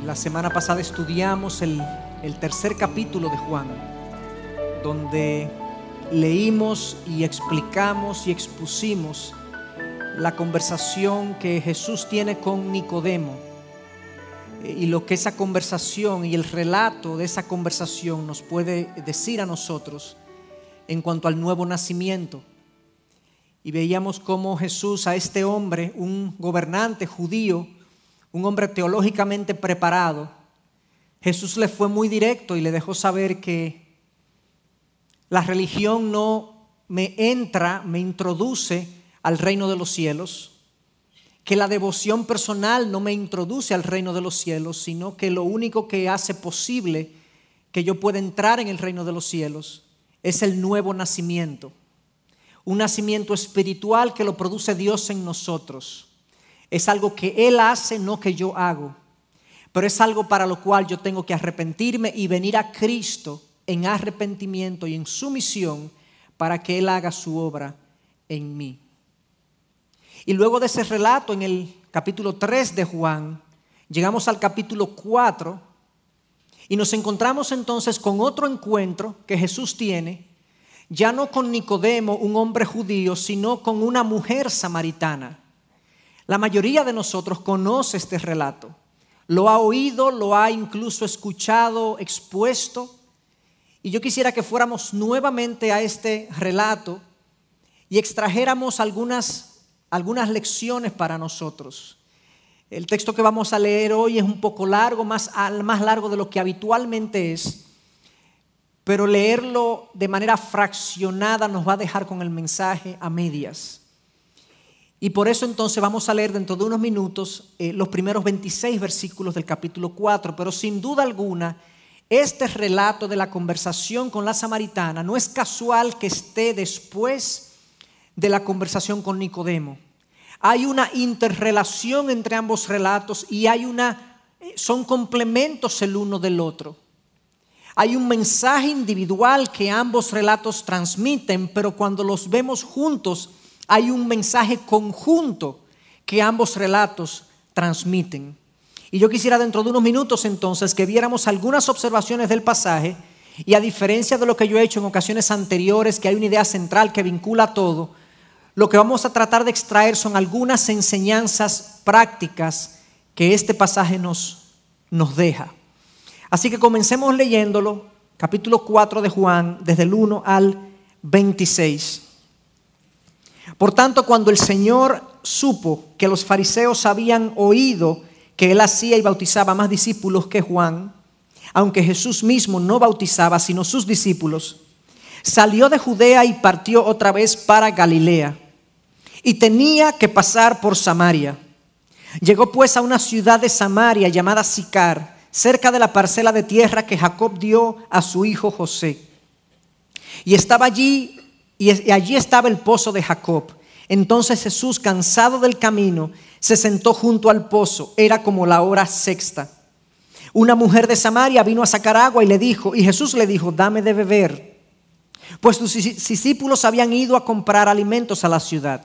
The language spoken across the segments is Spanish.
La semana pasada estudiamos el tercer capítulo de Juan, donde leímos y explicamos y expusimos la conversación que Jesús tiene con Nicodemo y lo que esa conversación y el relato de esa conversación nos puede decir a nosotros en cuanto al nuevo nacimiento. Y veíamos cómo Jesús a este hombre, un gobernante judío, un hombre teológicamente preparado, Jesús le fue muy directo y le dejó saber que la religión no me introduce al reino de los cielos, que la devoción personal no me introduce al reino de los cielos, sino que lo único que hace posible que yo pueda entrar en el reino de los cielos es el nuevo nacimiento. Un nacimiento espiritual que lo produce Dios en nosotros. Es algo que Él hace, no que yo hago. Pero es algo para lo cual yo tengo que arrepentirme y venir a Cristo en arrepentimiento y en sumisión para que Él haga su obra en mí. Y luego de ese relato en el capítulo 3 de Juan, llegamos al capítulo 4 y nos encontramos entonces con otro encuentro que Jesús tiene, ya no con Nicodemo, un hombre judío, sino con una mujer samaritana. La mayoría de nosotros conoce este relato, lo ha oído, lo ha incluso escuchado, expuesto. Y yo quisiera que fuéramos nuevamente a este relato y extrajéramos algunas lecciones para nosotros. El texto que vamos a leer hoy es un poco largo, más largo de lo que habitualmente es, pero leerlo de manera fraccionada nos va a dejar con el mensaje a medias. Y por eso entonces vamos a leer dentro de unos minutos los primeros 26 versículos del capítulo 4, pero sin duda alguna este relato de la conversación con la samaritana no es casual que esté después de la conversación con Nicodemo. Hay una interrelación entre ambos relatos y son complementos el uno del otro. Hay un mensaje individual que ambos relatos transmiten, pero cuando los vemos juntos hay un mensaje conjunto que ambos relatos transmiten. Y yo quisiera dentro de unos minutos entonces que viéramos algunas observaciones del pasaje y a diferencia de lo que yo he hecho en ocasiones anteriores, que hay una idea central que vincula todo, lo que vamos a tratar de extraer son algunas enseñanzas prácticas que este pasaje nos deja. Así que comencemos leyéndolo, capítulo 4 de Juan, desde el 1 al 26. Por tanto, cuando el Señor supo que los fariseos habían oído que Él hacía y bautizaba más discípulos que Juan, aunque Jesús mismo no bautizaba sino sus discípulos, salió de Judea y partió otra vez para Galilea, y tenía que pasar por Samaria. Llegó pues a una ciudad de Samaria llamada Sicar, cerca de la parcela de tierra que Jacob dio a su hijo José. Y allí estaba el pozo de Jacob. Entonces Jesús, cansado del camino, se sentó junto al pozo. Era como la hora sexta. Una mujer de Samaria vino a sacar agua y Jesús le dijo: dame de beber, pues tus discípulos habían ido a comprar alimentos a la ciudad.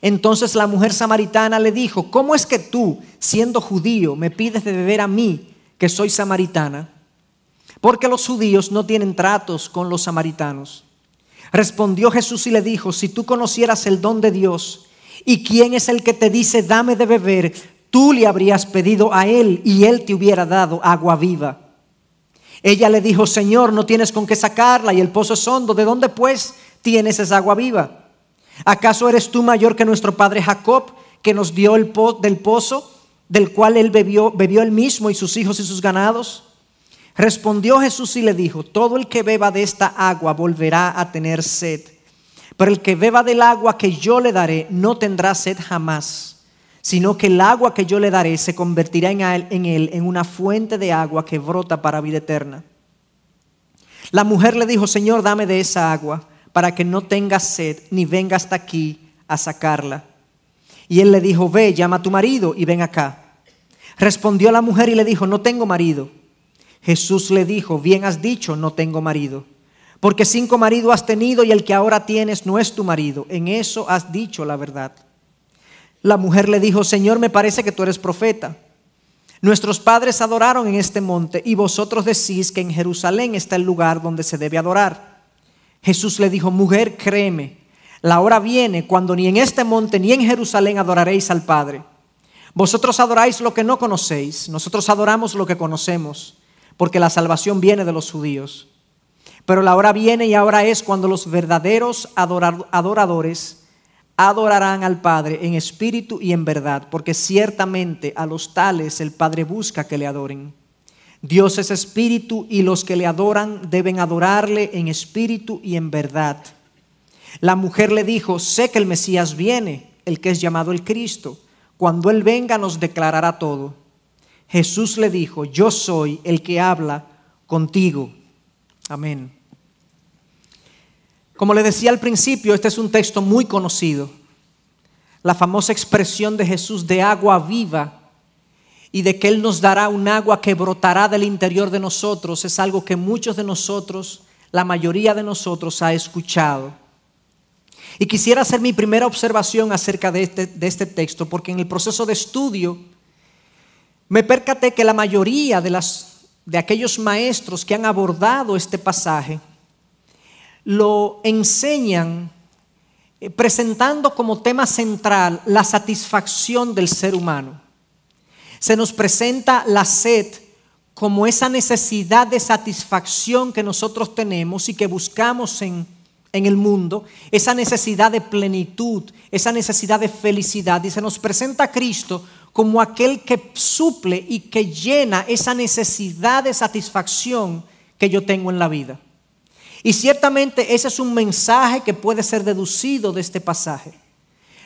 Entonces la mujer samaritana le dijo: ¿cómo es que tú, siendo judío, me pides de beber a mí, que soy samaritana? Porque los judíos no tienen tratos con los samaritanos. Respondió Jesús y le dijo: si tú conocieras el don de Dios y quién es el que te dice dame de beber, tú le habrías pedido a él y él te hubiera dado agua viva. Ella le dijo: Señor, no tienes con qué sacarla y el pozo es hondo. ¿De dónde pues tienes esa agua viva? ¿Acaso eres tú mayor que nuestro padre Jacob, que nos dio del pozo, del cual él bebió él mismo y sus hijos y sus ganados? Respondió Jesús y le dijo: todo el que beba de esta agua volverá a tener sed, pero el que beba del agua que yo le daré no tendrá sed jamás, sino que el agua que yo le daré se convertirá en él en una fuente de agua que brota para vida eterna. La mujer le dijo: Señor, dame de esa agua, para que no tengas sed ni venga hasta aquí a sacarla. Y él le dijo: ve, llama a tu marido y ven acá. Respondió la mujer y le dijo: no tengo marido. Jesús le dijo: bien has dicho, no tengo marido, porque 5 maridos has tenido y el que ahora tienes no es tu marido. En eso has dicho la verdad. La mujer le dijo: Señor, me parece que tú eres profeta. Nuestros padres adoraron en este monte y vosotros decís que en Jerusalén está el lugar donde se debe adorar. Jesús le dijo: mujer, créeme, la hora viene cuando ni en este monte ni en Jerusalén adoraréis al Padre. Vosotros adoráis lo que no conocéis, nosotros adoramos lo que conocemos, porque la salvación viene de los judíos. Pero la hora viene y ahora es cuando los verdaderos adoradores adorarán al Padre en espíritu y en verdad, porque ciertamente a los tales el Padre busca que le adoren. Dios es espíritu y los que le adoran deben adorarle en espíritu y en verdad. La mujer le dijo: sé que el Mesías viene, el que es llamado el Cristo. Cuando Él venga nos declarará todo. Jesús le dijo: yo soy el que habla contigo. Amén. Como le decía al principio, este es un texto muy conocido. La famosa expresión de Jesús de agua viva y de que Él nos dará un agua que brotará del interior de nosotros es algo que muchos de nosotros, la mayoría de nosotros, ha escuchado. Y quisiera hacer mi primera observación acerca de este texto, porque en el proceso de estudio me percaté que la mayoría de aquellos maestros que han abordado este pasaje lo enseñan presentando como tema central la satisfacción del ser humano. Se nos presenta la sed como esa necesidad de satisfacción que nosotros tenemos y que buscamos en el mundo, esa necesidad de plenitud, esa necesidad de felicidad. Y se nos presenta a Cristo como aquel que suple y que llena esa necesidad de satisfacción que yo tengo en la vida. Y ciertamente ese es un mensaje que puede ser deducido de este pasaje.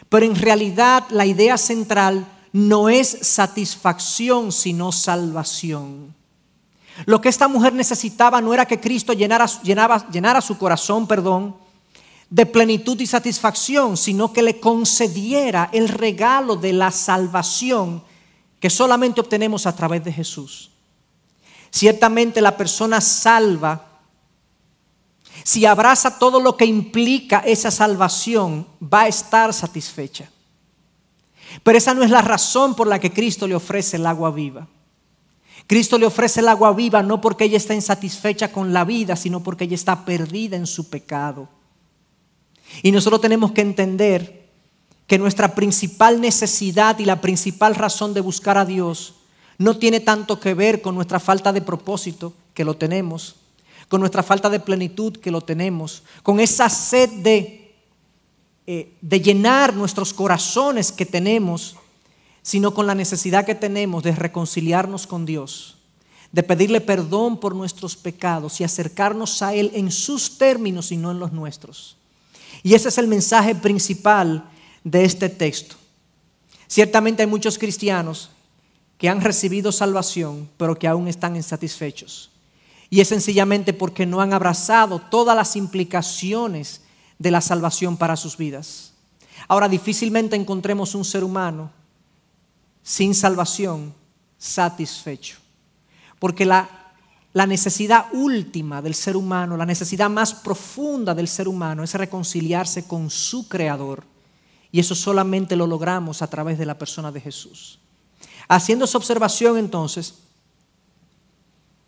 Pero en realidad la idea central no es satisfacción, sino salvación. Lo que esta mujer necesitaba no era que Cristo llenara su corazón, de plenitud y satisfacción, sino que le concediera el regalo de la salvación que solamente obtenemos a través de Jesús. Ciertamente la persona salva, si abraza todo lo que implica esa salvación, va a estar satisfecha. Pero esa no es la razón por la que Cristo le ofrece el agua viva. Cristo le ofrece el agua viva no porque ella está insatisfecha con la vida, sino porque ella está perdida en su pecado. Y nosotros tenemos que entender que nuestra principal necesidad y la principal razón de buscar a Dios no tiene tanto que ver con nuestra falta de propósito, que lo tenemos, con nuestra falta de plenitud, que lo tenemos, con esa sed de llenar nuestros corazones que tenemos, sino con la necesidad que tenemos de reconciliarnos con Dios, de pedirle perdón por nuestros pecados y acercarnos a Él en sus términos y no en los nuestros. Y ese es el mensaje principal de este texto. Ciertamente hay muchos cristianos que han recibido salvación, pero que aún están insatisfechos. Y es sencillamente porque no han abrazado todas las implicaciones de la salvación para sus vidas. Ahora, difícilmente encontremos un ser humano sin salvación satisfecho. Porque la necesidad última del ser humano, la necesidad más profunda del ser humano es reconciliarse con su Creador. Y eso solamente lo logramos a través de la persona de Jesús. Haciendo esa observación, entonces,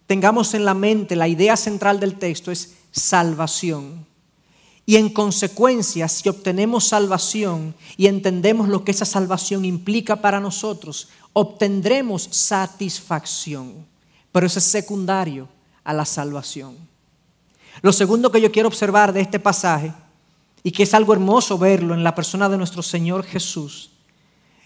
tengamos en la mente la idea central del texto es salvación. Y en consecuencia, si obtenemos salvación y entendemos lo que esa salvación implica para nosotros, obtendremos satisfacción. Pero eso es secundario a la salvación. Lo segundo que yo quiero observar de este pasaje, y que es algo hermoso verlo en la persona de nuestro Señor Jesús,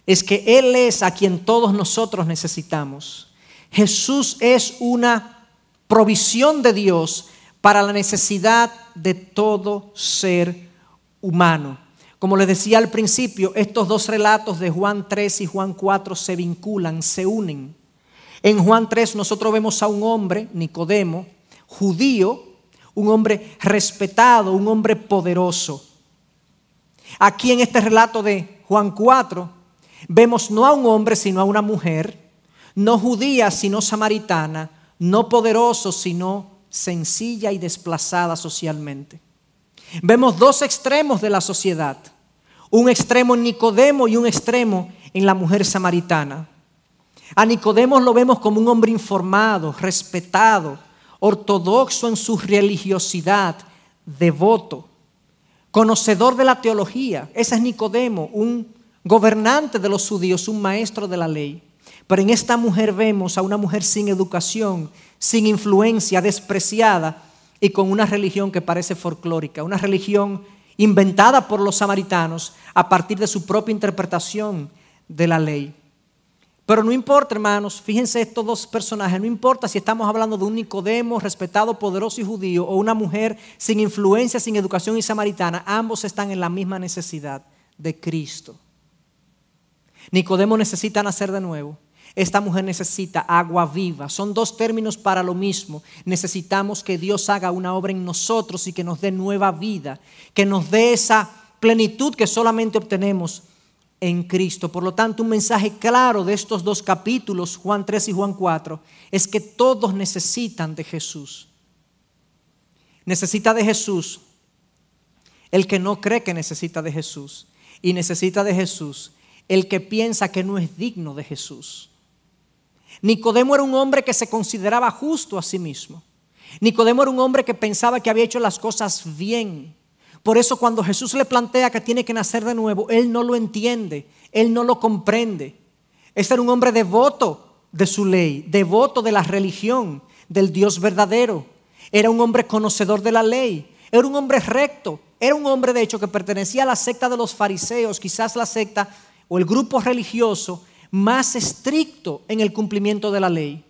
es que Él es a quien todos nosotros necesitamos. Jesús es una provisión de Dios para la necesidad de todo ser humano. Como les decía al principio, estos dos relatos de Juan 3 y Juan 4 se vinculan, se unen. En Juan 3 nosotros vemos a un hombre, Nicodemo, judío, un hombre respetado, un hombre poderoso. Aquí en este relato de Juan 4 vemos no a un hombre sino a una mujer, no judía sino samaritana, no poderoso sino sencilla y desplazada socialmente. Vemos dos extremos de la sociedad, un extremo en Nicodemo y un extremo en la mujer samaritana. A Nicodemo lo vemos como un hombre informado, respetado, ortodoxo en su religiosidad, devoto, conocedor de la teología. Ese es Nicodemo, un gobernante de los judíos, un maestro de la ley. Pero en esta mujer vemos a una mujer sin educación, sin influencia, despreciada y con una religión que parece folclórica, una religión inventada por los samaritanos a partir de su propia interpretación de la ley. Pero no importa, hermanos, fíjense estos dos personajes, no importa si estamos hablando de un Nicodemo respetado, poderoso y judío o una mujer sin influencia, sin educación y samaritana, ambos están en la misma necesidad de Cristo. Nicodemo necesita nacer de nuevo. Esta mujer necesita agua viva. Son dos términos para lo mismo. Necesitamos que Dios haga una obra en nosotros y que nos dé nueva vida, que nos dé esa plenitud que solamente obtenemos en Cristo. Por lo tanto, un mensaje claro de estos dos capítulos, Juan 3 y Juan 4, es que todos necesitan de Jesús. Necesita de Jesús el que no cree que necesita de Jesús, y necesita de Jesús el que piensa que no es digno de Jesús. Nicodemo era un hombre que se consideraba justo a sí mismo. Nicodemo era un hombre que pensaba que había hecho las cosas bien. Por eso cuando Jesús le plantea que tiene que nacer de nuevo, él no lo entiende, él no lo comprende. Este era un hombre devoto de su ley, devoto de la religión, del Dios verdadero. Era un hombre conocedor de la ley, era un hombre recto, era un hombre de hecho que pertenecía a la secta de los fariseos, quizás la secta o el grupo religioso más estricto en el cumplimiento de la ley.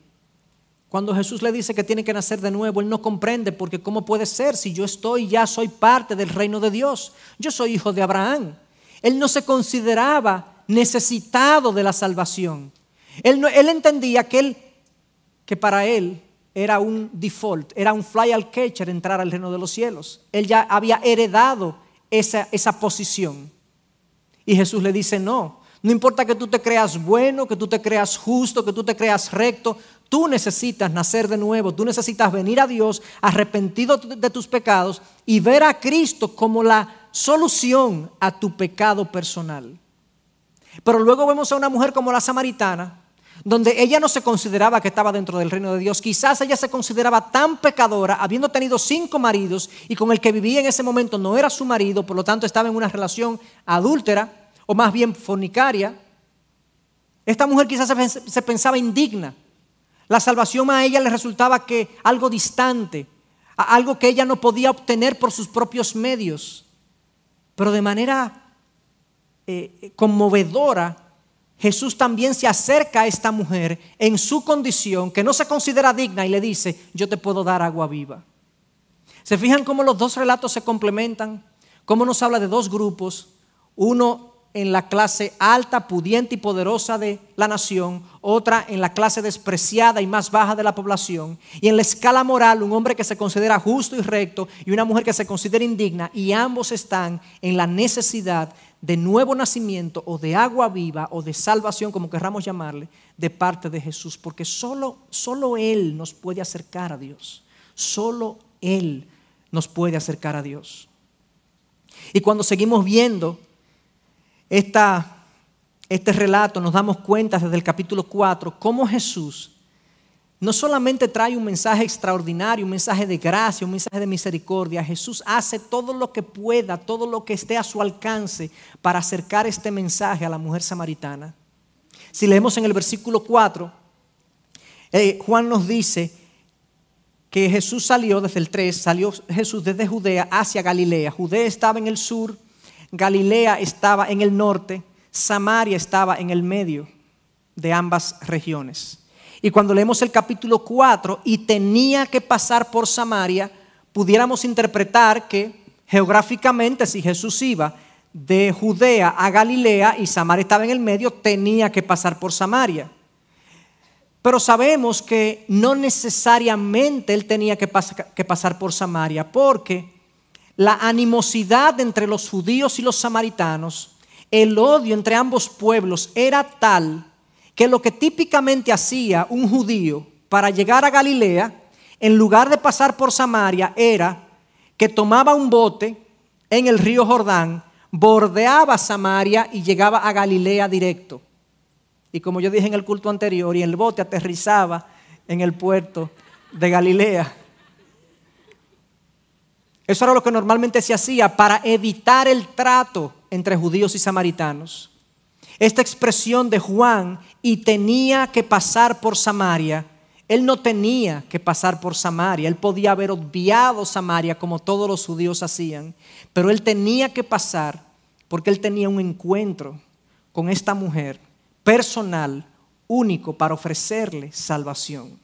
Cuando Jesús le dice que tiene que nacer de nuevo, él no comprende, porque ¿cómo puede ser si yo ya soy parte del reino de Dios? Yo soy hijo de Abraham. Él no se consideraba necesitado de la salvación. Él entendía que para él era un default, era un fly al catcher entrar al reino de los cielos. Él ya había heredado esa posición. Y Jesús le dice, no importa que tú te creas bueno, que tú te creas justo, que tú te creas recto, tú necesitas nacer de nuevo, tú necesitas venir a Dios arrepentido de tus pecados y ver a Cristo como la solución a tu pecado personal. Pero luego vemos a una mujer como la samaritana, donde ella no se consideraba que estaba dentro del reino de Dios. Quizás ella se consideraba tan pecadora, habiendo tenido 5 maridos y con el que vivía en ese momento no era su marido, por lo tanto estaba en una relación adúltera, o más bien fornicaria. Esta mujer quizás se pensaba indigna. La salvación a ella le resultaba que algo distante, algo que ella no podía obtener por sus propios medios. Pero de manera conmovedora, Jesús también se acerca a esta mujer en su condición, que no se considera digna, y le dice, yo te puedo dar agua viva. ¿Se fijan cómo los dos relatos se complementan? Cómo nos habla de dos grupos, uno en la clase alta, pudiente y poderosa de la nación, otra en la clase despreciada y más baja de la población, y en la escala moral un hombre que se considera justo y recto y una mujer que se considera indigna, y ambos están en la necesidad de nuevo nacimiento o de agua viva o de salvación, como querramos llamarle, de parte de Jesús, porque solo Él nos puede acercar a Dios, solo Él nos puede acercar a Dios. Y cuando seguimos viendo este relato, nos damos cuenta desde el capítulo 4 cómo Jesús no solamente trae un mensaje extraordinario, un mensaje de gracia, un mensaje de misericordia. Jesús hace todo lo que pueda, todo lo que esté a su alcance para acercar este mensaje a la mujer samaritana. Si leemos en el versículo 4, Juan nos dice que Jesús salió desde el 3, salió Jesús desde Judea hacia Galilea. Judea estaba en el sur, Galilea estaba en el norte, Samaria estaba en el medio de ambas regiones. Y cuando leemos el capítulo 4, y tenía que pasar por Samaria, pudiéramos interpretar que geográficamente, si Jesús iba de Judea a Galilea y Samaria estaba en el medio, tenía que pasar por Samaria. Pero sabemos que no necesariamente él tenía que pasar por Samaria, porque la animosidad entre los judíos y los samaritanos, el odio entre ambos pueblos era tal que lo que típicamente hacía un judío para llegar a Galilea, en lugar de pasar por Samaria, era que tomaba un bote en el río Jordán, bordeaba Samaria y llegaba a Galilea directo. y como yo dije en el culto anterior, y el bote aterrizaba en el puerto de Galilea. Eso era lo que normalmente se hacía para evitar el trato entre judíos y samaritanos. Esta expresión de Juan, y tenía que pasar por Samaria, él no tenía que pasar por Samaria, él podía haber obviado Samaria como todos los judíos hacían, pero él tenía que pasar porque él tenía un encuentro con esta mujer personal, único, para ofrecerle salvación.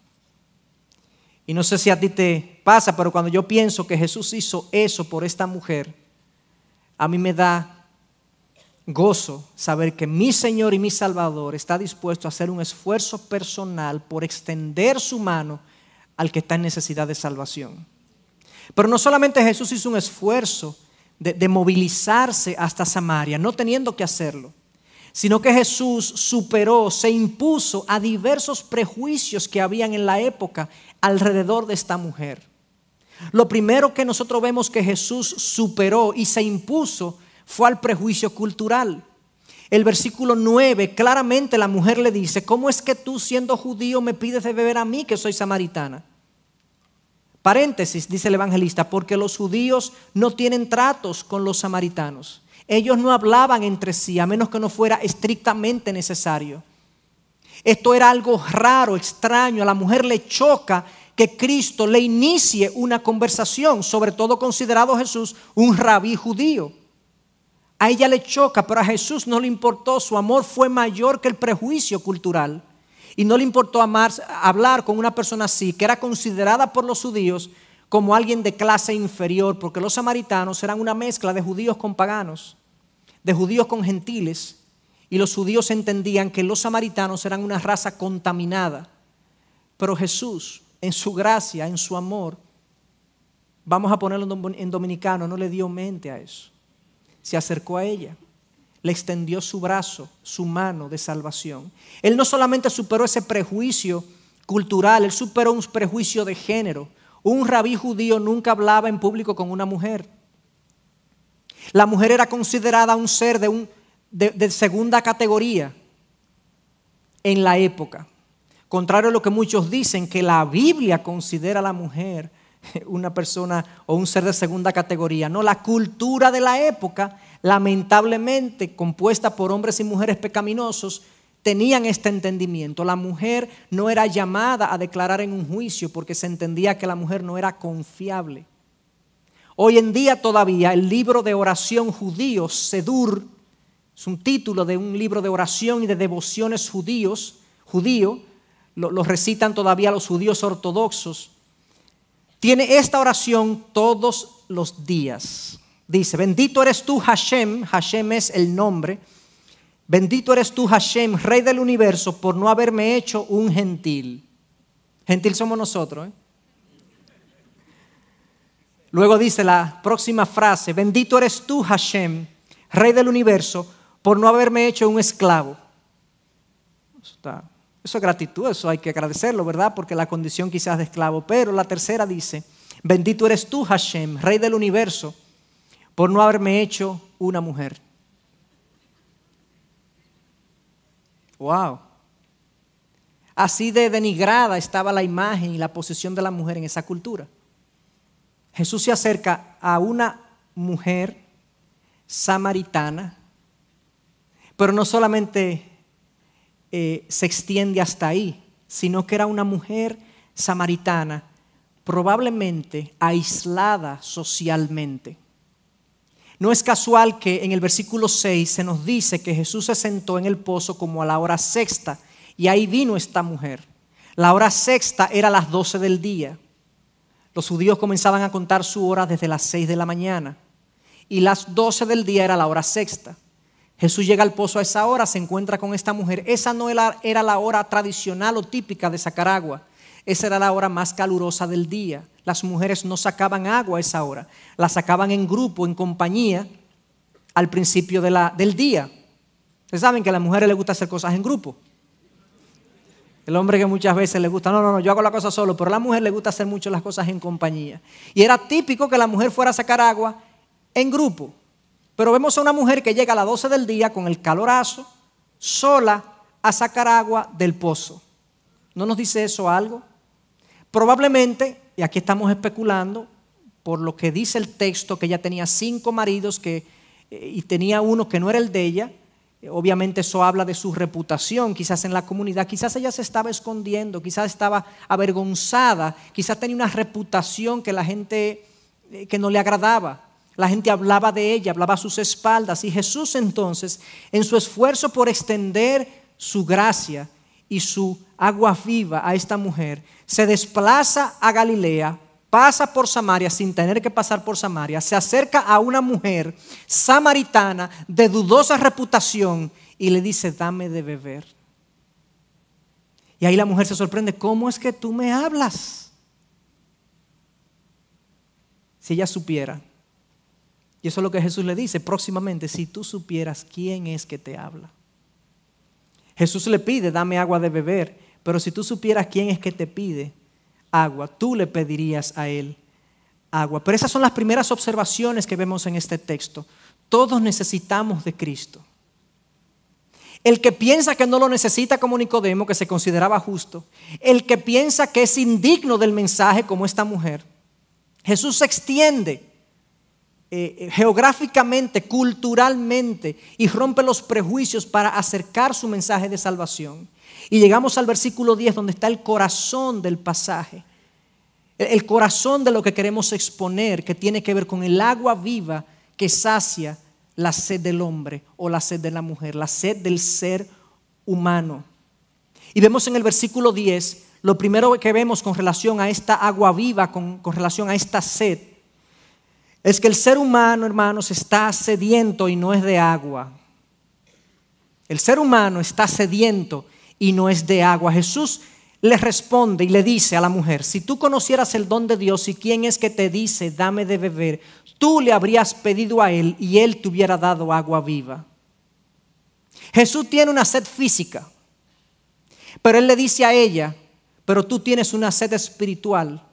Y no sé si a ti te pasa, pero cuando yo pienso que Jesús hizo eso por esta mujer, a mí me da gozo saber que mi Señor y mi Salvador está dispuesto a hacer un esfuerzo personal por extender su mano al que está en necesidad de salvación. Pero no solamente Jesús hizo un esfuerzo de movilizarse hasta Samaria, no teniendo que hacerlo, sino que Jesús superó, se impuso a diversos prejuicios que habían en la época alrededor de esta mujer. Lo primero que nosotros vemos que Jesús superó y se impuso fue al prejuicio cultural. El versículo 9, claramente la mujer le dice: ¿cómo es que tú, siendo judío, me pides de beber a mí, que soy samaritana? Paréntesis, dice el evangelista, porque los judíos no tienen tratos con los samaritanos. Ellos no hablaban entre sí, a menos que no fuera estrictamente necesario. Esto era algo raro, extraño. A la mujer le choca que Cristo le inicie una conversación, sobre todo considerado Jesús un rabí judío. A ella le choca, pero a Jesús no le importó. Su amor fue mayor que el prejuicio cultural. Y no le importó hablar con una persona así, que era considerada por los judíos como alguien de clase inferior, porque los samaritanos eran una mezcla de judíos con paganos, de judíos con gentiles, y los judíos entendían que los samaritanos eran una raza contaminada. Pero Jesús, en su gracia, en su amor, vamos a ponerlo en dominicano, no le dio mente a eso. Se acercó a ella, le extendió su brazo, su mano de salvación. Él no solamente superó ese prejuicio cultural, él superó un prejuicio de género. Un rabí judío nunca hablaba en público con una mujer. La mujer era considerada un ser de segunda categoría en la época. Contrario a lo que muchos dicen, que la Biblia considera a la mujer una persona o un ser de segunda categoría. No, la cultura de la época, lamentablemente compuesta por hombres y mujeres pecaminosos, tenían este entendimiento. La mujer no era llamada a declarar en un juicio porque se entendía que la mujer no era confiable. Hoy en día todavía el libro de oración judío, Sedur, es un título de un libro de oración y de devociones judío, lo recitan todavía los judíos ortodoxos. Tiene esta oración todos los días. Dice: bendito eres tú, Hashem, Hashem es el nombre, bendito eres tú, Hashem, Rey del universo, por no haberme hecho un gentil. Gentil somos nosotros, ¿eh? Luego dice la próxima frase: bendito eres tú, Hashem, Rey del universo, por no haberme hecho un esclavo. Eso es gratitud, eso hay que agradecerlo, ¿verdad? Porque la condición quizás de esclavo. Pero la tercera dice: bendito eres tú, Hashem, Rey del universo, por no haberme hecho una mujer. Wow. Así de denigrada estaba la imagen y la posición de la mujer en esa cultura. Jesús se acerca a una mujer samaritana, pero no solamente se extiende hasta ahí, sino que era una mujer samaritana, probablemente aislada socialmente. No es casual que en el versículo 6 se nos dice que Jesús se sentó en el pozo como a la hora sexta, y ahí vino esta mujer. La hora sexta era las 12 del día. Los judíos comenzaban a contar su hora desde las 6 de la mañana, y las 12 del día era la hora sexta. Jesús llega al pozo a esa hora, se encuentra con esta mujer. Esa no era la hora tradicional o típica de sacar agua. Esa era la hora más calurosa del día. Las mujeres no sacaban agua a esa hora. La sacaban en grupo, en compañía, al principio del día. Ustedes saben que a las mujeres les gusta hacer cosas en grupo. El hombre que muchas veces le gusta, no, yo hago la cosa solo, pero a la mujer le gusta hacer mucho las cosas en compañía. Y era típico que la mujer fuera a sacar agua en grupo. Pero vemos a una mujer que llega a las 12 del día con el calorazo, sola, a sacar agua del pozo. ¿No nos dice eso algo? Probablemente, y aquí estamos especulando, por lo que dice el texto, que ella tenía 5 maridos y tenía uno que no era el de ella. Obviamente eso habla de su reputación, quizás en la comunidad, quizás ella se estaba escondiendo, quizás estaba avergonzada, quizás tenía una reputación que la gente que no le agradaba. La gente hablaba de ella, hablaba a sus espaldas, y Jesús entonces, en su esfuerzo por extender su gracia y su agua viva a esta mujer, se desplaza a Galilea, pasa por Samaria sin tener que pasar por Samaria, se acerca a una mujer samaritana de dudosa reputación y le dice: dame de beber. Y ahí la mujer se sorprende: ¿cómo es que tú me hablas? Si ella supiera, y eso es lo que Jesús le dice próximamente: si tú supieras quién es que te habla. Jesús le pide: dame agua de beber, pero si tú supieras quién es que te pide agua, tú le pedirías a él agua. Pero esas son las primeras observaciones que vemos en este texto. Todos necesitamos de Cristo. El que piensa que no lo necesita, como Nicodemo, que se consideraba justo, el que piensa que es indigno del mensaje, como esta mujer, Jesús se extiende geográficamente, culturalmente, y rompe los prejuicios para acercar su mensaje de salvación. Y llegamos al versículo 10, donde está el corazón del pasaje, el corazón de lo que queremos exponer, que tiene que ver con el agua viva que sacia la sed del hombre o la sed de la mujer, la sed del ser humano. Y vemos en el versículo 10, lo primero que vemos con relación a esta agua viva, con relación a esta sed, es que el ser humano, hermanos, está sediento y no es de agua. El ser humano está sediento y no es de agua. Jesús le responde y le dice a la mujer: si tú conocieras el don de Dios y quién es que te dice dame de beber, tú le habrías pedido a él y él te hubiera dado agua viva. Jesús tiene una sed física, pero él le dice a ella: pero tú tienes una sed espiritual,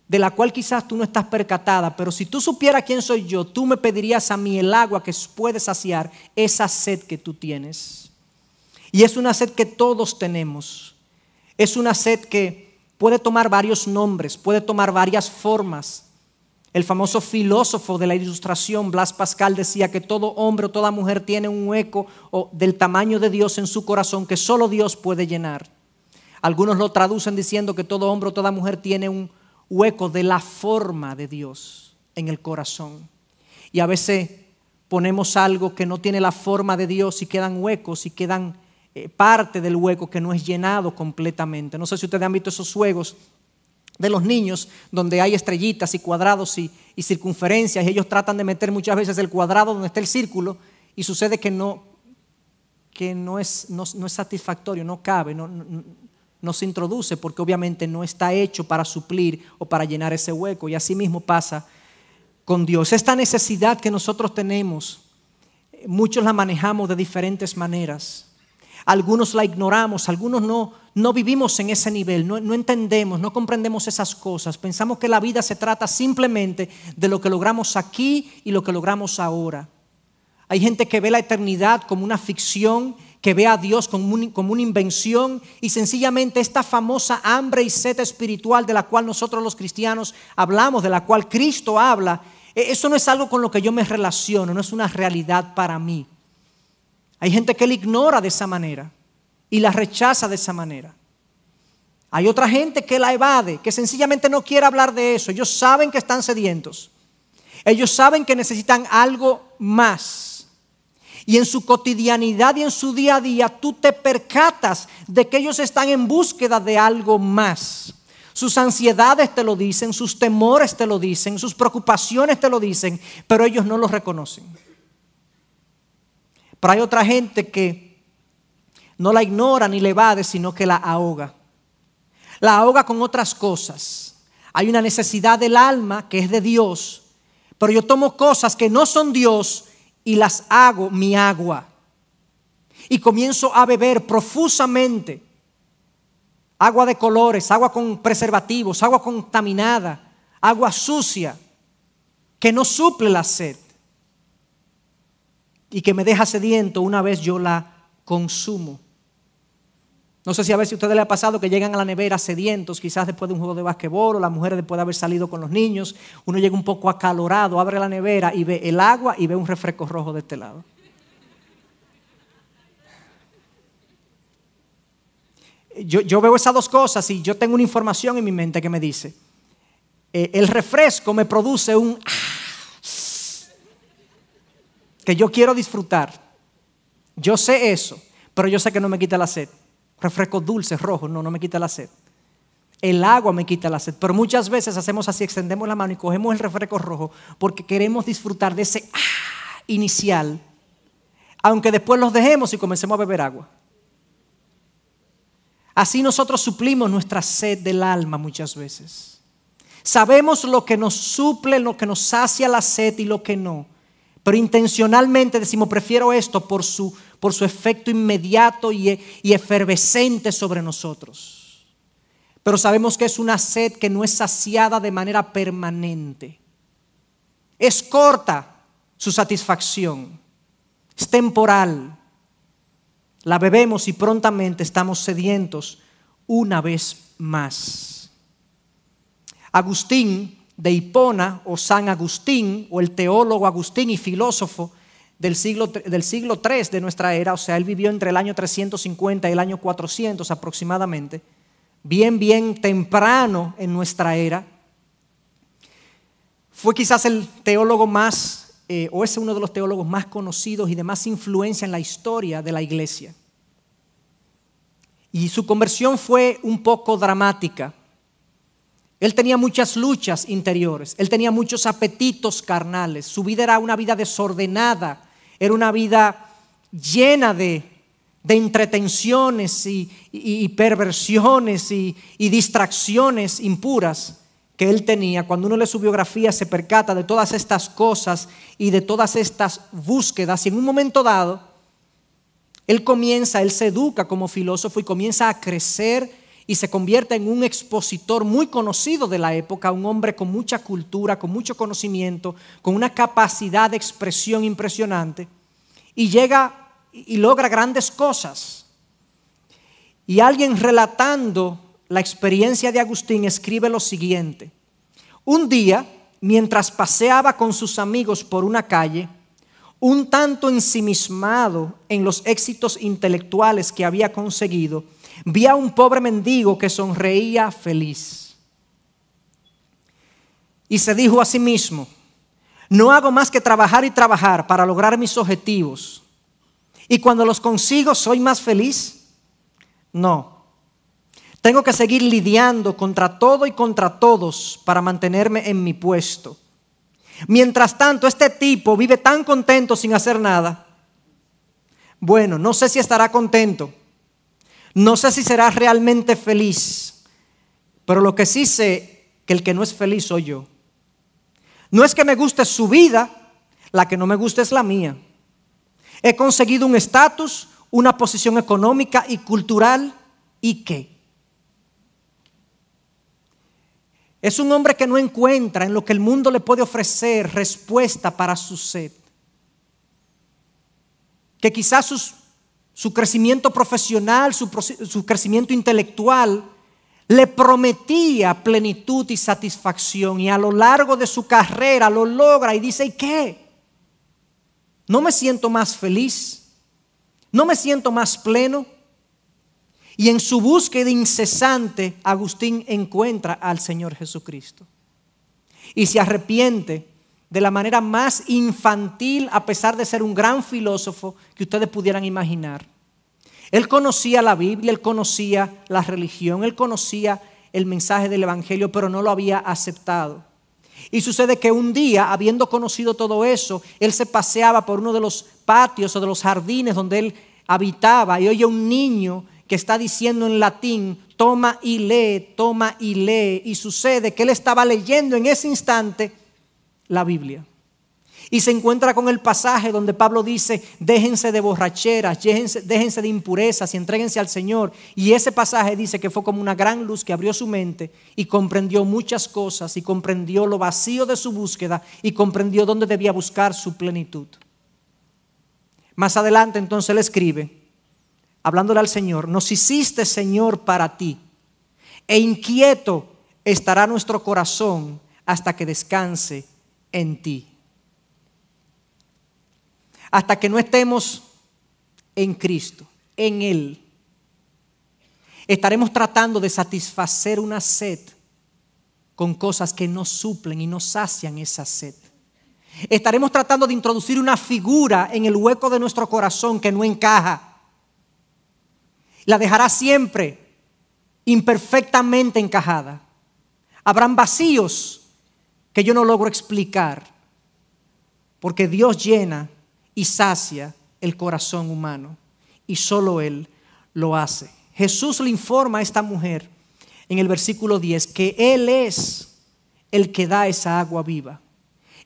de la cual quizás tú no estás percatada, pero si tú supieras quién soy yo, tú me pedirías a mí el agua que puede saciar esa sed que tú tienes. Y es una sed que todos tenemos. Es una sed que puede tomar varios nombres, puede tomar varias formas. El famoso filósofo de la Ilustración, Blas Pascal, decía que todo hombre o toda mujer tiene un hueco del tamaño de Dios en su corazón que solo Dios puede llenar. Algunos lo traducen diciendo que todo hombre o toda mujer tiene un hueco de la forma de Dios en el corazón. Y a veces ponemos algo que no tiene la forma de Dios y quedan huecos y quedan parte del hueco que no es llenado completamente. No sé si ustedes han visto esos juegos de los niños donde hay estrellitas y cuadrados y circunferencias, y ellos tratan de meter muchas veces el cuadrado donde está el círculo y sucede que no es satisfactorio, no cabe, no se introduce, porque obviamente no está hecho para suplir o para llenar ese hueco. Y así mismo pasa con Dios. Esta necesidad que nosotros tenemos, muchos la manejamos de diferentes maneras. Algunos la ignoramos, algunos no vivimos en ese nivel, no entendemos, no comprendemos esas cosas. Pensamos que la vida se trata simplemente de lo que logramos aquí y lo que logramos ahora. Hay gente que ve la eternidad como una ficción, que ve a Dios como una invención, y sencillamente esta famosa hambre y sed espiritual de la cual nosotros los cristianos hablamos, de la cual Cristo habla, eso no es algo con lo que yo me relaciono, no es una realidad para mí. Hay gente que la ignora de esa manera y la rechaza de esa manera. Hay otra gente que la evade, que sencillamente no quiere hablar de eso. Ellos saben que están sedientos. Ellos saben que necesitan algo más. Y en su cotidianidad y en su día a día tú te percatas de que ellos están en búsqueda de algo más. Sus ansiedades te lo dicen, sus temores te lo dicen, sus preocupaciones te lo dicen, pero ellos no lo reconocen. Pero hay otra gente que no la ignora ni le evade, sino que la ahoga. La ahoga con otras cosas. Hay una necesidad del alma que es de Dios, pero yo tomo cosas que no son Dios y las hago mi agua. Y comienzo a beber profusamente agua de colores, agua con preservativos, agua contaminada, agua sucia, que no suple la sed y que me deja sediento una vez yo la consumo No sé si a veces a ustedes les ha pasado que llegan a la nevera sedientos, quizás después de un juego de basquetbol, o las mujeres después de haber salido con los niños. Uno llega un poco acalorado, abre la nevera y ve el agua y ve un refresco rojo de este lado. Yo veo esas dos cosas y yo tengo una información en mi mente que me dice, el refresco me produce un que yo quiero disfrutar. Yo sé eso, pero yo sé que no me quita la sed. Refrescos dulces, rojos, no me quita la sed. El agua me quita la sed, pero muchas veces hacemos así, extendemos la mano y cogemos el refresco rojo porque queremos disfrutar de ese inicial, aunque después los dejemos y comencemos a beber agua. Así nosotros suplimos nuestra sed del alma muchas veces. Sabemos lo que nos suple, lo que nos sacia la sed y lo que no, pero intencionalmente decimos prefiero esto por su efecto inmediato y efervescente sobre nosotros. Pero sabemos que es una sed que no es saciada de manera permanente. Es corta su satisfacción, es temporal. La bebemos y prontamente estamos sedientos una vez más. Agustín de Hipona, o San Agustín, o el teólogo Agustín y filósofo del siglo III de nuestra era, o sea, él vivió entre el año 350 y el año 400 aproximadamente, bien temprano en nuestra era. Fue quizás el teólogo más, o es uno de los teólogos más conocidos y de más influencia en la historia de la iglesia. Y su conversión fue un poco dramática. Él tenía muchas luchas interiores, él tenía muchos apetitos carnales, su vida era una vida desordenada, era una vida llena de entretenciones y perversiones y distracciones impuras que él tenía. Cuando uno lee su biografía se percata de todas estas cosas y de todas estas búsquedas, y en un momento dado él se educa como filósofo y comienza a crecer y se convierte en un expositor muy conocido de la época, un hombre con mucha cultura, con mucho conocimiento, con una capacidad de expresión impresionante, y llega y logra grandes cosas. Y alguien relatando la experiencia de Agustín escribe lo siguiente: un día, mientras paseaba con sus amigos por una calle, un tanto ensimismado en los éxitos intelectuales que había conseguido, vi a un pobre mendigo que sonreía feliz. Y se dijo a sí mismo: no hago más que trabajar y trabajar para lograr mis objetivos. Y cuando los consigo, ¿soy más feliz? No. Tengo que seguir lidiando contra todo y contra todos para mantenerme en mi puesto. Mientras tanto, este tipo vive tan contento sin hacer nada. Bueno, no sé si estará contento. No sé si será realmente feliz, pero lo que sí sé, que el que no es feliz soy yo. No es que me guste su vida, la que no me gusta es la mía. He conseguido un estatus, una posición económica y cultural, ¿y qué? Es un hombre que no encuentra en lo que el mundo le puede ofrecer respuesta para su sed. Que quizás su crecimiento profesional, su crecimiento intelectual le prometía plenitud y satisfacción, y a lo largo de su carrera lo logra y dice: ¿y qué? ¿No me siento más feliz? ¿No me siento más pleno? Y en su búsqueda incesante, Agustín encuentra al Señor Jesucristo y se arrepiente de la manera más infantil, a pesar de ser un gran filósofo que ustedes pudieran imaginar. Él conocía la Biblia, él conocía la religión, él conocía el mensaje del Evangelio, pero no lo había aceptado. Y sucede que un día, habiendo conocido todo eso, él se paseaba por uno de los patios o de los jardines donde él habitaba, y oye un niño que está diciendo en latín: toma y lee, toma y lee. Y sucede que él estaba leyendo en ese instante la Biblia. Y se encuentra con el pasaje donde Pablo dice: déjense de borracheras, déjense de impurezas y entréguense al Señor. Y ese pasaje dice que fue como una gran luz que abrió su mente y comprendió muchas cosas, y comprendió lo vacío de su búsqueda, y comprendió dónde debía buscar su plenitud. Más adelante entonces él escribe: hablándole al Señor, nos hiciste, Señor, para ti, e inquieto estará nuestro corazón hasta que descanse en ti. Hasta que no estemos en Cristo, en Él, estaremos tratando de satisfacer una sed con cosas que no suplen y no sacian esa sed. Estaremos tratando de introducir una figura en el hueco de nuestro corazón que no encaja. La dejará siempre imperfectamente encajada. Habrán vacíos que yo no logro explicar, porque Dios llena y sacia el corazón humano, y solo Él lo hace. Jesús le informa a esta mujer en el versículo 10 que Él es el que da esa agua viva.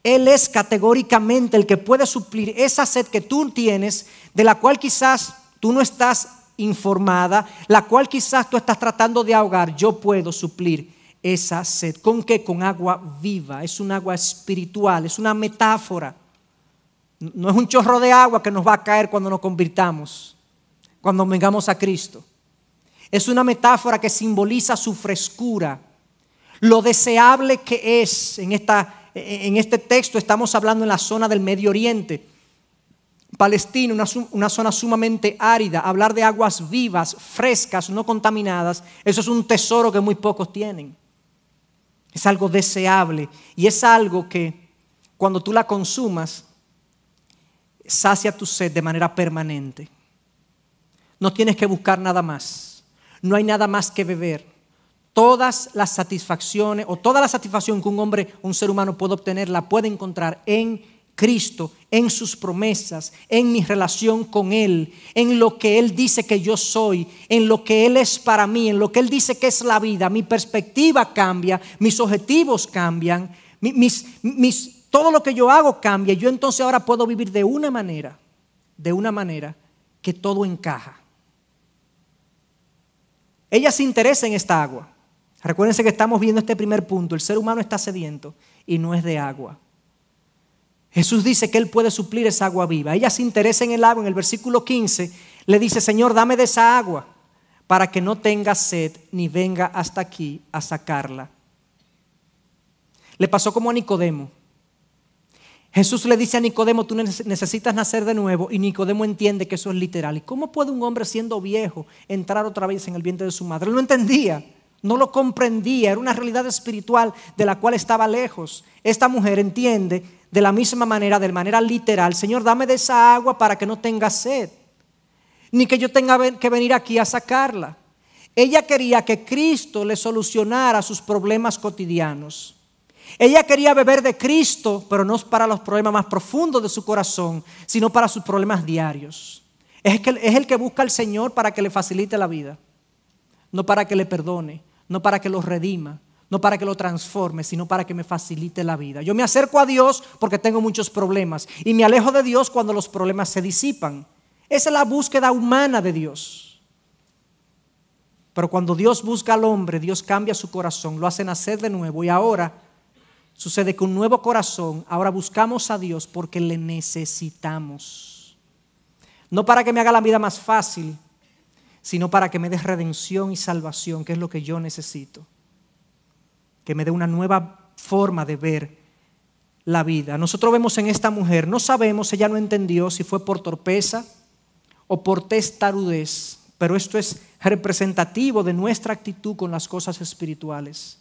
Él es categóricamente el que puede suplir esa sed que tú tienes, de la cual quizás tú no estás informada, la cual quizás tú estás tratando de ahogar. Yo puedo suplir esa sed. ¿Con qué? Con agua viva. Es un agua espiritual, es una metáfora. No es un chorro de agua que nos va a caer cuando nos convirtamos, cuando vengamos a Cristo. Es una metáfora que simboliza su frescura, lo deseable que es. En este texto estamos hablando en la zona del Medio Oriente, Palestina, una zona sumamente árida. Hablar de aguas vivas, frescas, no contaminadas, eso es un tesoro que muy pocos tienen. Es algo deseable y es algo que cuando tú la consumas sacia tu sed de manera permanente. No tienes que buscar nada más. No hay nada más que beber. Todas las satisfacciones o toda la satisfacción que un ser humano puede obtener, la puede encontrar en Cristo, en sus promesas, en mi relación con Él, en lo que Él dice que yo soy, en lo que Él es para mí, en lo que Él dice que es la vida. Mi perspectiva cambia, mis objetivos cambian, todo lo que yo hago cambia. Yo entonces ahora puedo vivir de una manera que todo encaja. Ella se interesa en esta agua. Recuérdense que estamos viendo este primer punto. El ser humano está sediento y no es de agua. Jesús dice que Él puede suplir esa agua viva. Ella se interesa en el agua. En el versículo 15 le dice: Señor, dame de esa agua para que no tenga sed ni venga hasta aquí a sacarla. Le pasó como a Nicodemo. Jesús le dice a Nicodemo: tú necesitas nacer de nuevo, y Nicodemo entiende que eso es literal. ¿Y cómo puede un hombre siendo viejo entrar otra vez en el vientre de su madre? Él no entendía, no lo comprendía, era una realidad espiritual de la cual estaba lejos. Esta mujer entiende de la misma manera, de manera literal: Señor, dame de esa agua para que no tenga sed, ni que yo tenga que venir aquí a sacarla. Ella quería que Cristo le solucionara sus problemas cotidianos. Ella quería beber de Cristo, pero no para los problemas más profundos de su corazón, sino para sus problemas diarios. Es el que busca al Señor para que le facilite la vida, no para que le perdone, no para que lo redima, no para que lo transforme, sino para que me facilite la vida. Yo me acerco a Dios porque tengo muchos problemas y me alejo de Dios cuando los problemas se disipan. Esa es la búsqueda humana de Dios. Pero cuando Dios busca al hombre, Dios cambia su corazón, lo hace nacer de nuevo, y ahora sucede que un nuevo corazón, ahora buscamos a Dios porque le necesitamos. No para que me haga la vida más fácil, sino para que me dé redención y salvación, que es lo que yo necesito. Que me dé una nueva forma de ver la vida. Nosotros vemos en esta mujer, no sabemos, ella no entendió si fue por torpeza o por testarudez, pero esto es representativo de nuestra actitud con las cosas espirituales.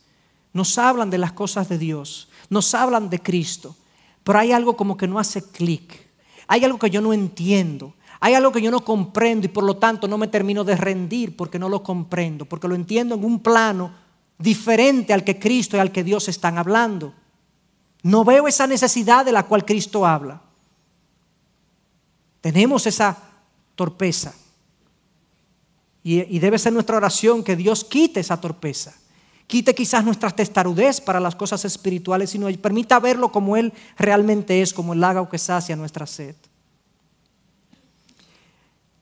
Nos hablan de las cosas de Dios, nos hablan de Cristo, pero hay algo como que no hace clic. Hay algo que yo no entiendo, hay algo que yo no comprendo, y por lo tanto no me termino de rendir porque no lo comprendo, porque lo entiendo en un plano diferente al que Cristo y al que Dios están hablando. No veo esa necesidad de la cual Cristo habla. Tenemos esa torpeza y debe ser nuestra oración que Dios quite esa torpeza. Quite quizás nuestra testarudez para las cosas espirituales y nos permita verlo como Él realmente es, como el lago que sacia nuestra sed.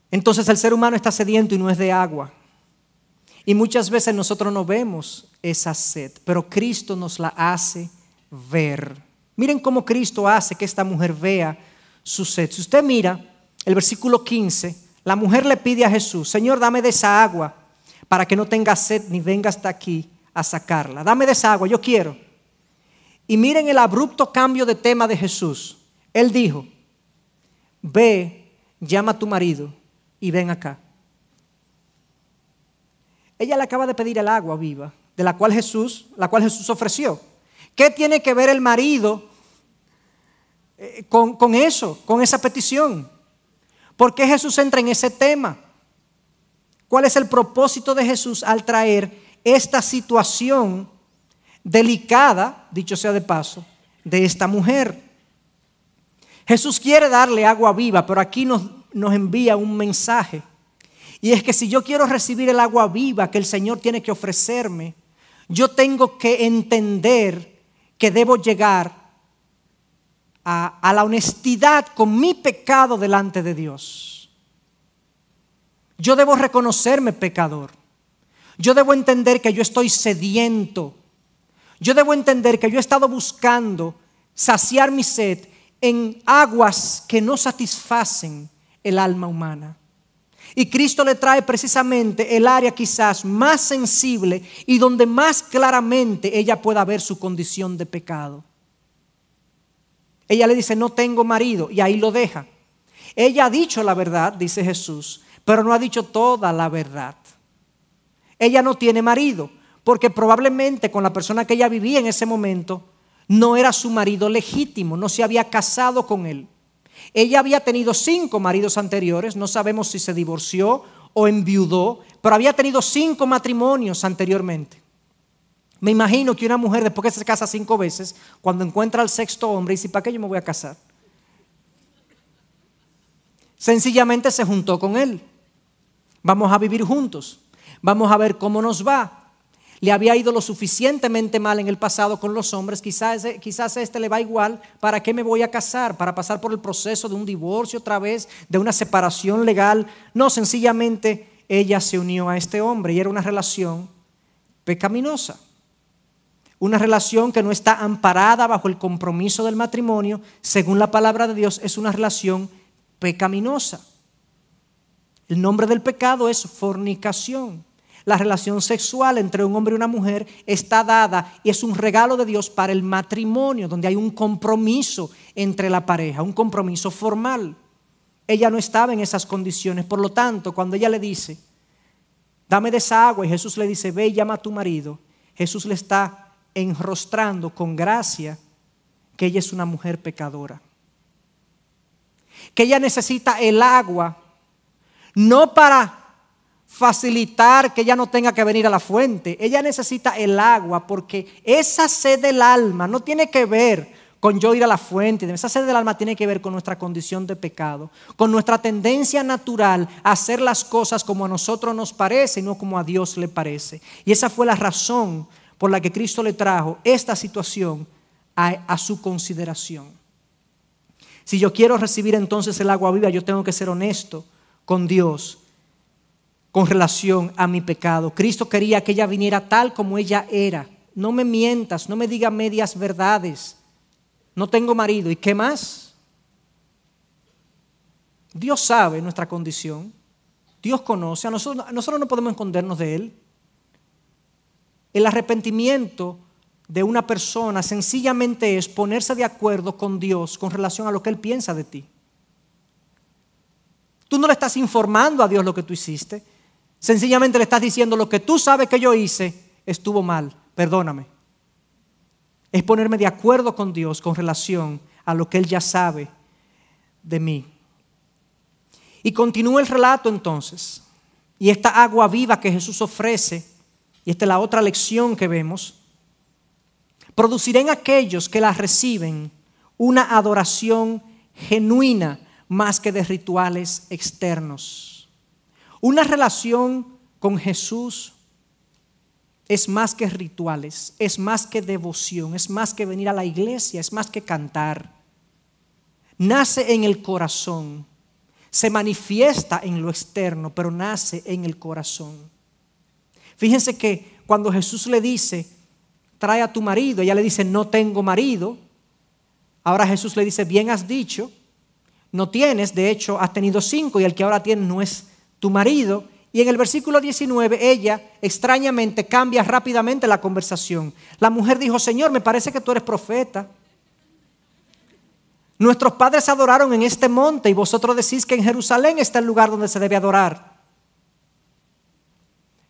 Entonces el ser humano está sediento y no es de agua. Y muchas veces nosotros no vemos esa sed, pero Cristo nos la hace ver. Miren cómo Cristo hace que esta mujer vea su sed. Si usted mira el versículo 15, La mujer le pide a Jesús: Señor, dame de esa agua para que no tenga sed ni venga hasta aquí a sacarla. Dame de esa agua, yo quiero. Y miren el abrupto cambio de tema de Jesús. Él dijo: ve, llama a tu marido y ven acá. Ella le acaba de pedir el agua viva, de la cual Jesús ofreció. ¿Qué tiene que ver el marido con eso, con esa petición? ¿Por qué Jesús entra en ese tema? ¿Cuál es el propósito de Jesús al traer esta situación delicada, dicho sea de paso, de esta mujer? Jesús quiere darle agua viva, pero aquí nos envía un mensaje. Y es que si yo quiero recibir el agua viva que el Señor tiene que ofrecerme, yo tengo que entender que debo llegar a la honestidad con mi pecado delante de Dios. Yo debo reconocerme pecador. Yo debo entender que yo estoy sediento. Yo debo entender que yo he estado buscando saciar mi sed en aguas que no satisfacen el alma humana. Y Cristo le trae precisamente el área quizás más sensible y donde más claramente ella pueda ver su condición de pecado. Ella le dice: no tengo marido, y ahí lo deja. Ella ha dicho la verdad, dice Jesús, pero no ha dicho toda la verdad. Ella no tiene marido, porque probablemente con la persona que ella vivía en ese momento no era su marido legítimo, no se había casado con él. Ella había tenido 5 maridos anteriores, no sabemos si se divorció o enviudó, pero había tenido 5 matrimonios anteriormente. Me imagino que una mujer, después que se casa 5 veces, cuando encuentra al 6º hombre, dice: ¿para qué yo me voy a casar? Sencillamente se juntó con él. Vamos a vivir juntos, vamos a ver cómo nos va. Le había ido lo suficientemente mal en el pasado con los hombres, quizás este le va igual. ¿Para qué me voy a casar? ¿Para pasar por el proceso de un divorcio otra vez, de una separación legal? No, sencillamente ella se unió a este hombre y era una relación pecaminosa. Una relación que no está amparada bajo el compromiso del matrimonio, según la palabra de Dios, es una relación pecaminosa. El nombre del pecado es fornicación. La relación sexual entre un hombre y una mujer está dada y es un regalo de Dios para el matrimonio, donde hay un compromiso entre la pareja, un compromiso formal. Ella no estaba en esas condiciones, por lo tanto, cuando ella le dice: dame de esa agua, y Jesús le dice: ve y llama a tu marido, Jesús le está enrostrando con gracia que ella es una mujer pecadora, que ella necesita el agua no para facilitar que ella no tenga que venir a la fuente. Ella necesita el agua porque esa sed del alma no tiene que ver con yo ir a la fuente. Esa sed del alma tiene que ver con nuestra condición de pecado, con nuestra tendencia natural a hacer las cosas como a nosotros nos parece y no como a Dios le parece. Y esa fue la razón por la que Cristo le trajo esta situación a su consideración. Si yo quiero recibir entonces el agua viva, yo tengo que ser honesto con Dios con relación a mi pecado. Cristo quería que ella viniera tal como ella era. No me mientas, no me digas medias verdades. No tengo marido. ¿Y qué más? Dios sabe nuestra condición. Dios conoce. Nosotros no podemos escondernos de Él. El arrepentimiento de una persona sencillamente es ponerse de acuerdo con Dios con relación a lo que Él piensa de ti. Tú no le estás informando a Dios lo que tú hiciste. Sencillamente le estás diciendo: lo que tú sabes que yo hice estuvo mal, perdóname. Es ponerme de acuerdo con Dios con relación a lo que Él ya sabe de mí. Y continúa el relato entonces. Y esta agua viva que Jesús ofrece, y esta es la otra lección que vemos, producirá en aquellos que la reciben una adoración genuina más que de rituales externos. Una relación con Jesús es más que rituales, es más que devoción, es más que venir a la iglesia, es más que cantar. Nace en el corazón, se manifiesta en lo externo, pero nace en el corazón. Fíjense que cuando Jesús le dice: trae a tu marido, ella le dice: no tengo marido. Ahora Jesús le dice: bien has dicho, no tienes, de hecho has tenido 5 y el que ahora tienes no es tu marido. Y en el versículo 19 ella extrañamente cambia rápidamente la conversación. La mujer dijo: Señor, me parece que tú eres profeta. Nuestros padres adoraron en este monte y vosotros decís que en Jerusalén está el lugar donde se debe adorar.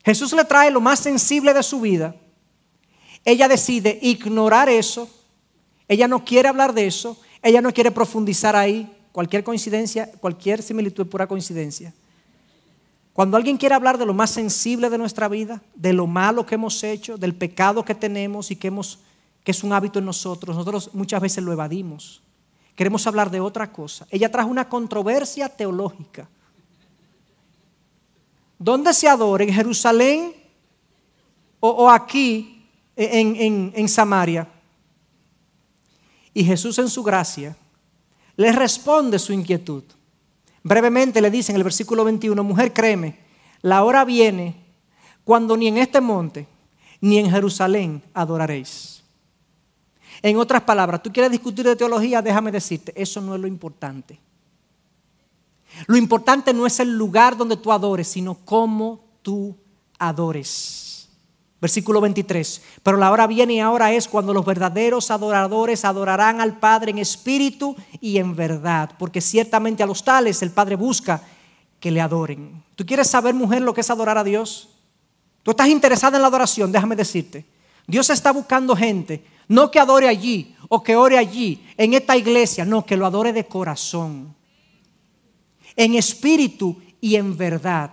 Jesús le trae lo más sensible de su vida. Ella decide ignorar eso. Ella no quiere hablar de eso. Ella no quiere profundizar ahí. Cualquier coincidencia, cualquier similitud es pura coincidencia. Cuando alguien quiere hablar de lo más sensible de nuestra vida, de lo malo que hemos hecho, del pecado que tenemos y que es un hábito en nosotros muchas veces lo evadimos. Queremos hablar de otra cosa. Ella trajo una controversia teológica. ¿Dónde se adora? ¿En Jerusalén o aquí en Samaria? Y Jesús en su gracia le responde su inquietud. Brevemente le dice en el versículo 21, mujer, créeme, la hora viene cuando ni en este monte ni en Jerusalén adoraréis. En otras palabras, tú quieres discutir de teología, déjame decirte, eso no es lo importante. Lo importante no es el lugar donde tú adores, sino cómo tú adores. Versículo 23, pero la hora viene y ahora es cuando los verdaderos adoradores adorarán al Padre en espíritu y en verdad, porque ciertamente a los tales el Padre busca que le adoren. ¿Tú quieres saber, mujer, lo que es adorar a Dios? ¿Tú estás interesada en la adoración? Déjame decirte, Dios está buscando gente, no que adore allí o que ore allí, en esta iglesia, no, que lo adore de corazón, en espíritu y en verdad.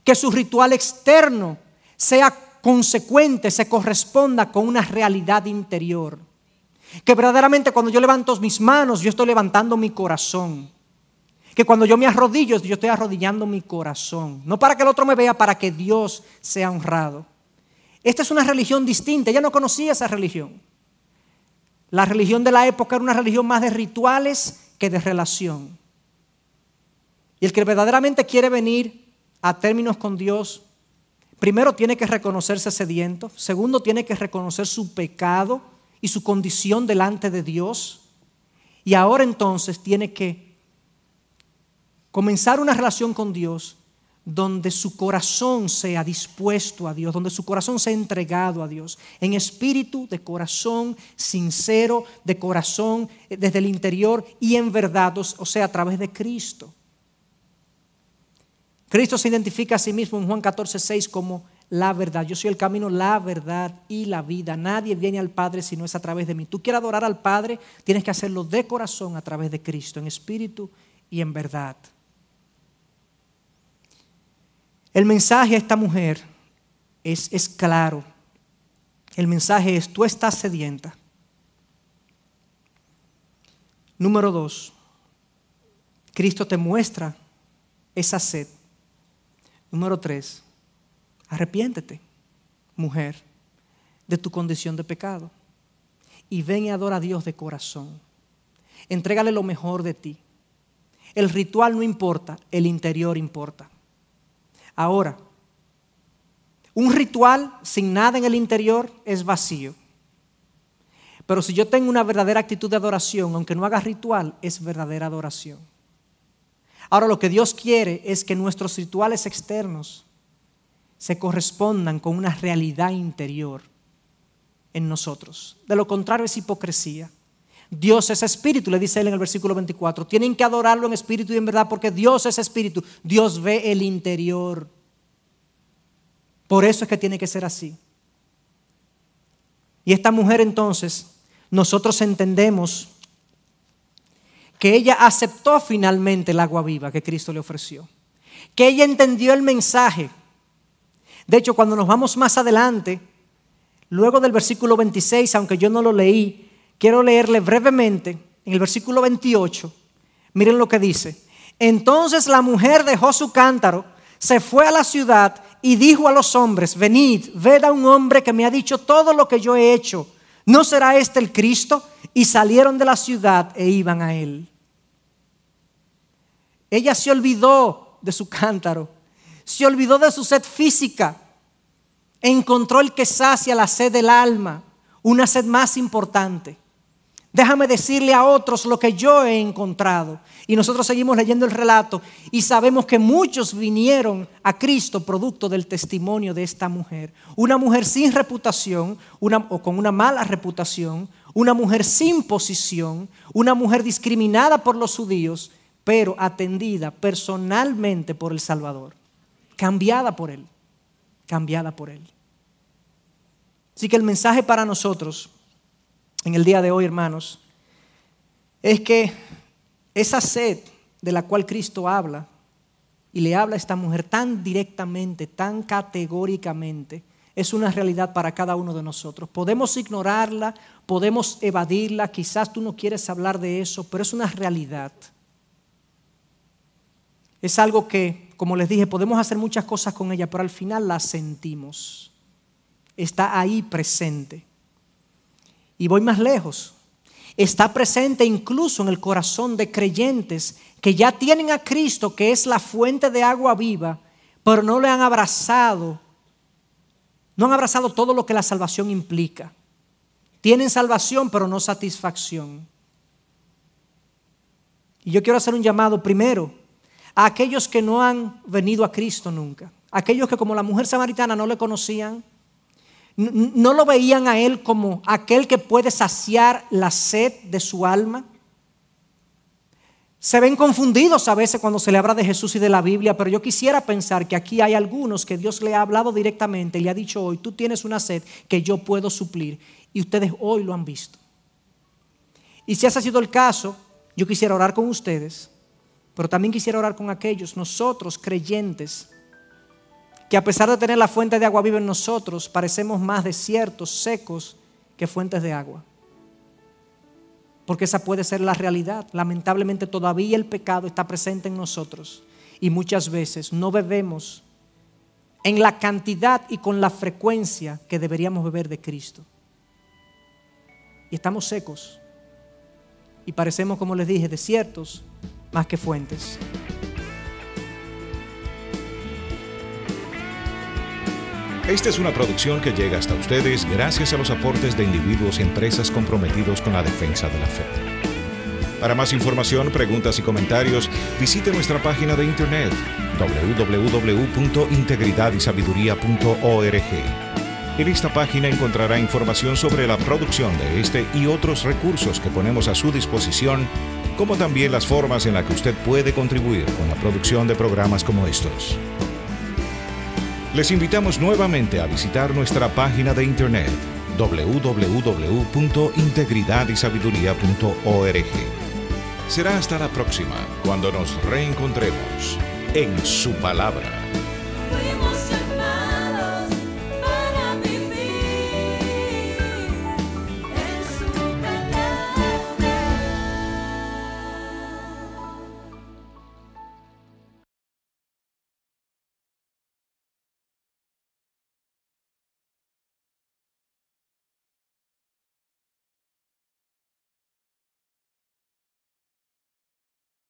Que su ritual externo sea consecuente, se corresponda con una realidad interior. Que verdaderamente cuando yo levanto mis manos, yo estoy levantando mi corazón. Que cuando yo me arrodillo, yo estoy arrodillando mi corazón. No para que el otro me vea, para que Dios sea honrado. Esta es una religión distinta. Ella no conocía esa religión. La religión de la época era una religión más de rituales que de relación. Y el que verdaderamente quiere venir a términos con Dios, primero tiene que reconocerse sediento. Segundo, tiene que reconocer su pecado y su condición delante de Dios. Y ahora entonces tiene que comenzar una relación con Dios donde su corazón sea dispuesto a Dios, donde su corazón sea entregado a Dios, en espíritu, de corazón, sincero, de corazón, desde el interior y en verdad, o sea, a través de Cristo. Cristo se identifica a sí mismo en Juan 14:6 como la verdad. Yo soy el camino, la verdad y la vida. Nadie viene al Padre si no es a través de mí. Tú quieres adorar al Padre, tienes que hacerlo de corazón a través de Cristo, en espíritu y en verdad. El mensaje a esta mujer es claro. El mensaje es: tú estás sedienta. Número 2, Cristo te muestra esa sed. Número 3, arrepiéntete, mujer, de tu condición de pecado y ven y adora a Dios de corazón. Entrégale lo mejor de ti. El ritual no importa, el interior importa. Ahora, un ritual sin nada en el interior es vacío. Pero si yo tengo una verdadera actitud de adoración, aunque no haga ritual, es verdadera adoración. Ahora, lo que Dios quiere es que nuestros rituales externos se correspondan con una realidad interior en nosotros. De lo contrario es hipocresía. Dios es espíritu, le dice él en el versículo 24. Tienen que adorarlo en espíritu y en verdad porque Dios es espíritu. Dios ve el interior. Por eso es que tiene que ser así. Y esta mujer entonces, nosotros entendemos que ella aceptó finalmente el agua viva que Cristo le ofreció. Que ella entendió el mensaje. De hecho, cuando nos vamos más adelante, luego del versículo 26, aunque yo no lo leí, quiero leerle brevemente en el versículo 28. Miren lo que dice. Entonces la mujer dejó su cántaro, se fue a la ciudad y dijo a los hombres: venid, ved a un hombre que me ha dicho todo lo que yo he hecho. ¿No será este el Cristo? Y salieron de la ciudad e iban a él. Ella se olvidó de su cántaro, se olvidó de su sed física, encontró el que sacia la sed del alma, una sed más importante. Déjame decirle a otros lo que yo he encontrado. Y nosotros seguimos leyendo el relato y sabemos que muchos vinieron a Cristo producto del testimonio de esta mujer. Una mujer sin reputación o con una mala reputación, una mujer sin posición, una mujer discriminada por los judíos, pero atendida personalmente por el Salvador. Cambiada por Él. Cambiada por Él. Así que el mensaje para nosotros en el día de hoy, hermanos, es que esa sed de la cual Cristo habla, y le habla a esta mujer tan directamente, tan categóricamente, es una realidad para cada uno de nosotros. Podemos ignorarla, podemos evadirla, quizás tú no quieres hablar de eso, pero es una realidad. Es algo que, como les dije, podemos hacer muchas cosas con ella, pero al final la sentimos. Está ahí presente. Y voy más lejos. Está presente incluso en el corazón de creyentes que ya tienen a Cristo, que es la fuente de agua viva, pero no le han abrazado. No han abrazado todo lo que la salvación implica. Tienen salvación, pero no satisfacción. Y yo quiero hacer un llamado primero a aquellos que no han venido a Cristo nunca. Aquellos que, como la mujer samaritana, no le conocían. No lo veían a Él como aquel que puede saciar la sed de su alma. Se ven confundidos a veces cuando se le habla de Jesús y de la Biblia, pero yo quisiera pensar que aquí hay algunos que Dios le ha hablado directamente y le ha dicho hoy: tú tienes una sed que yo puedo suplir, y ustedes hoy lo han visto. Y si ese ha sido el caso, yo quisiera orar con ustedes, pero también quisiera orar con aquellos, nosotros creyentes, que a pesar de tener la fuente de agua viva en nosotros, parecemos más desiertos, secos, que fuentes de agua. Porque esa puede ser la realidad. Lamentablemente todavía el pecado está presente en nosotros y muchas veces no bebemos en la cantidad y con la frecuencia que deberíamos beber de Cristo. Y estamos secos y parecemos, como les dije, desiertos más que fuentes. Esta es una producción que llega hasta ustedes gracias a los aportes de individuos y empresas comprometidos con la defensa de la fe. Para más información, preguntas y comentarios, visite nuestra página de internet www.integridadisabiduría.org. En esta página encontrará información sobre la producción de este y otros recursos que ponemos a su disposición, como también las formas en las que usted puede contribuir con la producción de programas como estos. Les invitamos nuevamente a visitar nuestra página de internet www.integridadisabiduría.org. Será hasta la próxima, cuando nos reencontremos en su palabra.